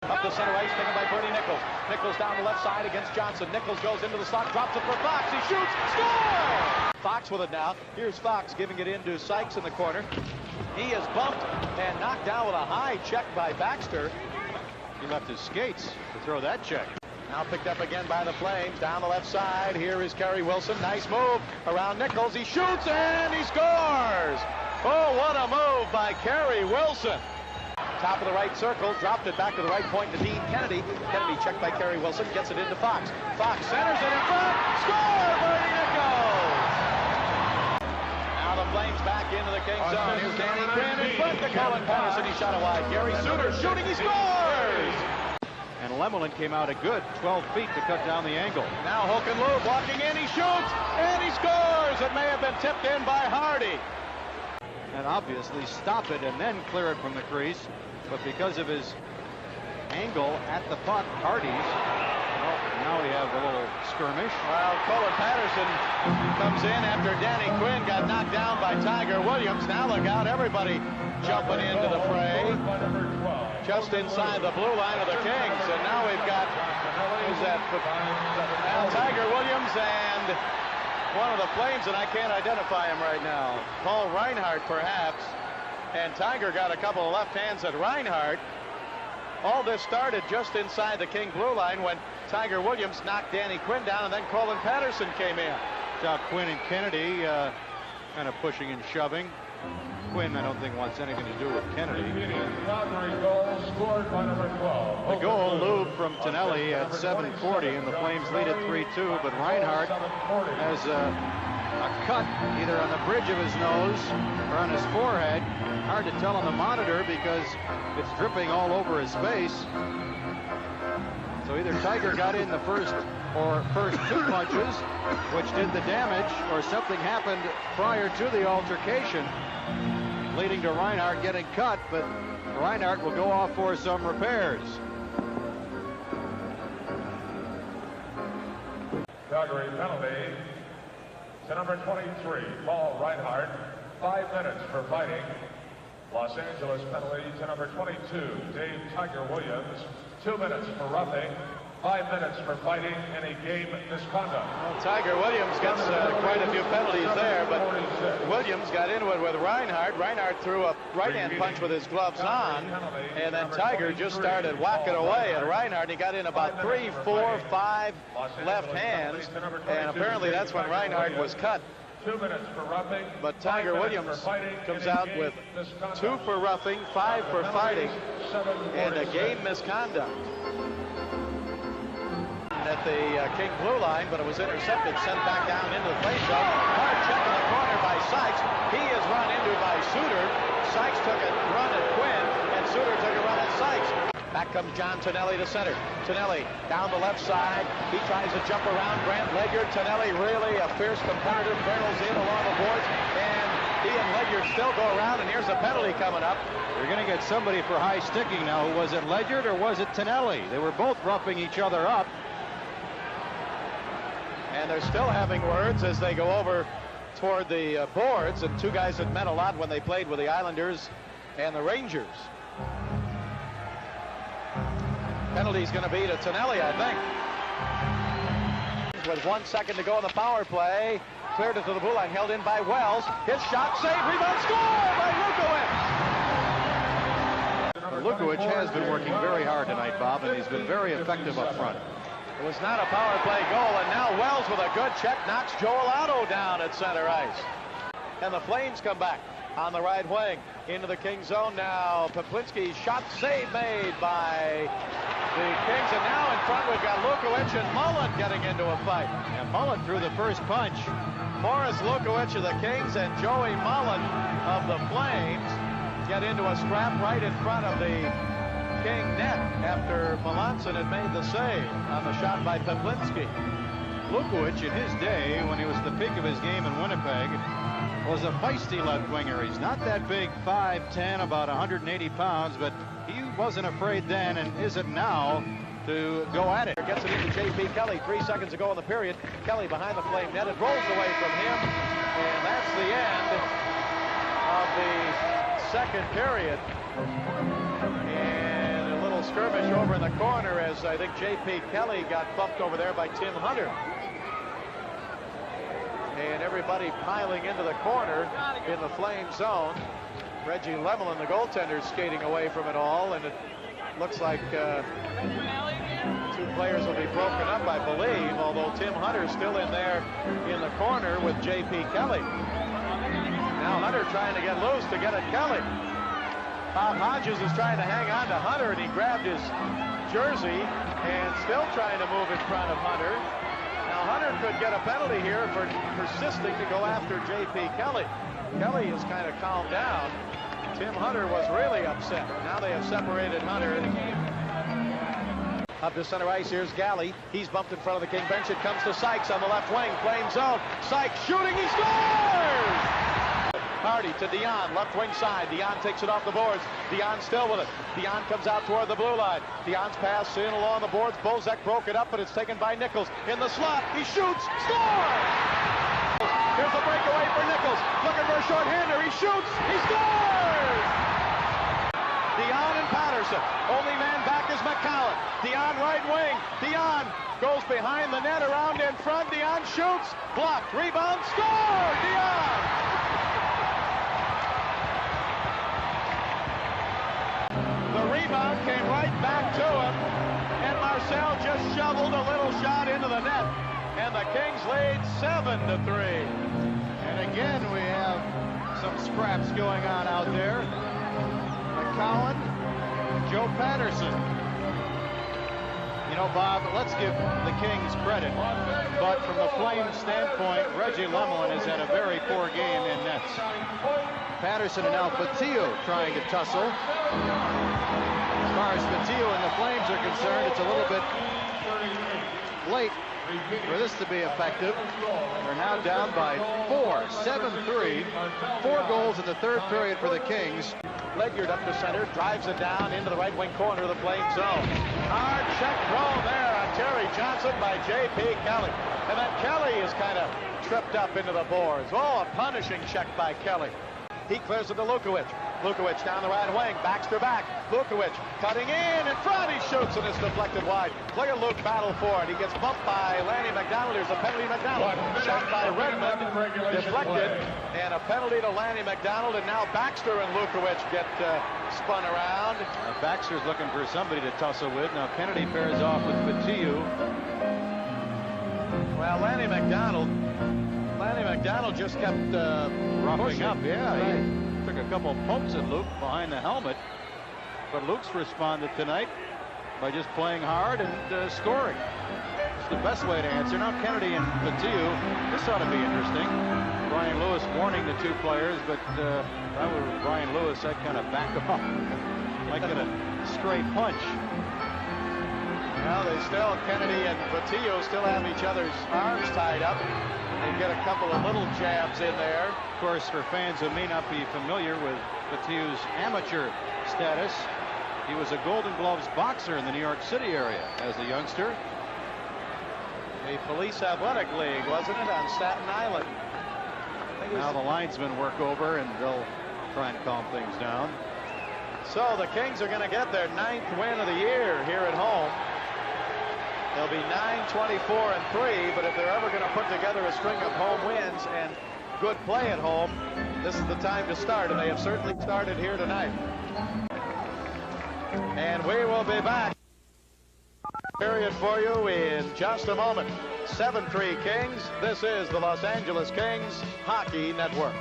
Up the center ice, taken by Bernie Nichols. Nichols down the left side against Johnson. Nichols goes into the slot, drops it for Fox. He shoots, score! Fox with it now. Here's Fox giving it into Sykes in the corner. He is bumped and knocked down with a high check by Baxter. He left his skates to throw that check. Now picked up again by the Flames. Down the left side. Here is Kerry Wilson. Nice move around Nichols. He shoots and he scores. Oh, what a move by Kerry Wilson. Top of the right circle. Dropped it back to the right point to Dean Kennedy. Kennedy checked by Kerry Wilson. Gets it into Fox. Fox centers it in front. Score, Bernie Nichols. Now the Flames back into the Kings zone. Here's Danny Quinn in front to Colin Patterson. He shot it wide. Gary Suter shooting. He scores. And Lemelin came out a good 12 feet to cut down the angle. Now Hokenlube walking in, he shoots, and he scores! It may have been tipped in by Hardy. And obviously stop it and then clear it from the crease. But because of his angle at the puck, Hardy's, well, now we have a little skirmish. Well, Colin Patterson comes in after Danny Quinn got knocked down by Tiger Williams. Now look out, everybody jumping into the fray. Just inside the blue line of the Kings, and now we've got Tiger Williams and one of the Flames, and I can't identify him right now. Paul Reinhart, perhaps. And Tiger got a couple of left hands at Reinhart. All this started just inside the King blue line when Tiger Williams knocked Danny Quinn down, and then Colin Patterson came in. Out Quinn and Kennedy kind of pushing and shoving. Quinn, I don't think, wants anything to do with Kennedy. The goal, Lube from Tonelli at 7:40, and the Flames lead at 3-2, but Reinhart has a cut either on the bridge of his nose or on his forehead. Hard to tell on the monitor because it's dripping all over his face. So either Tiger got in the first two punches, which did the damage, or something happened prior to the altercation, leading to Reinhart getting cut, but Reinhart will go off for some repairs. Calgary penalty to number 23, Paul Reinhart, 5 minutes for fighting. Los Angeles penalty to number 22, Dave Tiger Williams, 2 minutes for roughing, 5 minutes for fighting, any game misconduct. Well, Tiger Williams gets quite a few penalties there, but Williams got into it with Reinhart. Reinhart threw a right-hand punch with his gloves on, and then Tiger just started whacking away at Reinhart. He got in about 3, 4, 5 left hands, and apparently that's when Reinhart was cut. 2 minutes for roughing. But Tiger Williams comes out with 2 for roughing, 5 for fighting, and a game misconduct at the King blue line, but it was intercepted, sent back down into the play zone. Hard check in the corner by Sykes. He is run into by Suter. Sykes took a run at Quinn, and Suter took a run at Sykes. Back comes John Tonelli to center. Tonelli down the left side. He tries to jump around Grant Ledyard. Tonelli, really a fierce competitor, barrels in along the boards, and he and Ledyard still go around, and here's a penalty coming up. You're going to get somebody for high sticking now. Was it Ledyard or was it Tonelli? They were both roughing each other up. And they're still having words as they go over toward the boards, and two guys that meant a lot when they played with the Islanders and the Rangers. Penalty's going to be to Tonelli, I think. With 1 second to go in the power play, cleared it to the blue line, held in by Wells. His shot, save, rebound, score by Lukowicz. Lukowicz has been working very hard tonight, Bob, and he's been very effective up front. It was not a power play goal, and now Wells with a good check knocks Joel Otto down at center ice. And the Flames come back on the right wing into the King zone now. Poplinski's shot, save made by the Kings, and now in front we've got Lukowicz and Mullen getting into a fight. And Mullen threw the first punch. Morris Lukowicz of the Kings and Joey Mullen of the Flames get into a scrap right in front of the King net after Melanson had made the save on the shot by Poplinski. Lukowicz in his day, when he was at the peak of his game in Winnipeg, was a feisty left winger. He's not that big, 5'10", about 180 pounds, but he wasn't afraid then and isn't now to go at it. Gets it into J.P. Kelly 3 seconds to go in the period. Kelly behind the Flame net. It rolls away from him, and that's the end of the second period. And a little skirmish over in the corner as I think J.P. Kelly got bumped over there by Tim Hunter. And everybody piling into the corner in the Flame zone. Reggie Lemelin, the goaltender, skating away from it all, and it looks like two players will be broken up, I believe, although Tim Hunter's still in there in the corner with J.P. Kelly. Now Hunter trying to get loose to get at Kelly. Bob Hodges is trying to hang on to Hunter, and he grabbed his jersey and still trying to move in front of Hunter. Now Hunter could get a penalty here for persisting to go after J.P. Kelly. Kelly has kind of calmed down. Tim Hunter was really upset. Now they have separated Hunter. Up to center ice, here's Galley. He's bumped in front of the King bench. It comes to Sykes on the left wing. Flame zone. Sykes shooting. He scores! Hardy to Dion, left wing side. Dion takes it off the boards. Dion still with it. Dion comes out toward the blue line. Dion's pass in along the boards. Bozek broke it up, but it's taken by Nichols. In the slot, he shoots. Score! Here's a breakaway for Nichols. Looking for a short-hander. He shoots. He scores! Dion and Patterson. Only man back is McCallum. Dion right wing. Dion goes behind the net, around in front. Dion shoots. Blocked. Rebound. Score! Dion! The rebound came right back to him, and Marcel just shoveled a little shot into the net, and the Kings lead 7-3. And again, we have some scraps going on out there. McCowan, Joe Patterson. You know, Bob, let's give the Kings credit, but from the Flames standpoint, Reggie Lemelin has had a very poor game in nets. Patterson and now Fotiu trying to tussle. As far as Fotiu and the Flames are concerned, it's a little bit late for this to be effective. They're now down by 4, 7-3. 4 goals in the third period for the Kings. Ledyard up to center, drives it down into the right wing corner of the Flame zone. Hard check throw there on Terry Johnson by J.P. Kelly. And then Kelly is kind of tripped up into the boards. Oh, a punishing check by Kelly. He clears it to Lukowicz. Lukowicz down the right wing. Baxter back. Lukowicz cutting in front. He shoots and it's deflected wide. Player Luke battle for it. He gets bumped by Lanny McDonald. There's a penalty to McDonald. Shot by Redmond. Deflected. And a penalty to Lanny McDonald. And now Baxter and Lukowicz get spun around. Baxter's looking for somebody to tussle with. Now Kennedy pairs off with Fotiu. Well, Lanny McDonald just kept roughing up. Yeah, right. He took a couple pokes at Luke behind the helmet, but Luke's responded tonight by just playing hard and scoring. It's the best way to answer. Now Kennedy and Fotiu, this ought to be interesting. Brian Lewis warning the two players, but if I were Brian Lewis, I'd kind of back them up. Might get a stray punch. Well, Kennedy and Fotiu still have each other's arms tied up. They get a couple of little jabs in there. Of course, for fans who may not be familiar with Fotiu's amateur status, he was a Golden Gloves boxer in the New York City area as a youngster. The Police Athletic League, wasn't it, on Staten Island? Now the linesmen work over, and they'll try and calm things down. So the Kings are going to get their 9th win of the year here at home. They'll be 9-24-3, but if they're ever going to put together a string of home wins and good play at home, this is the time to start, and they have certainly started here tonight. And we will be back. Period for you in just a moment. 7-3 Kings. This is the Los Angeles Kings Hockey Network.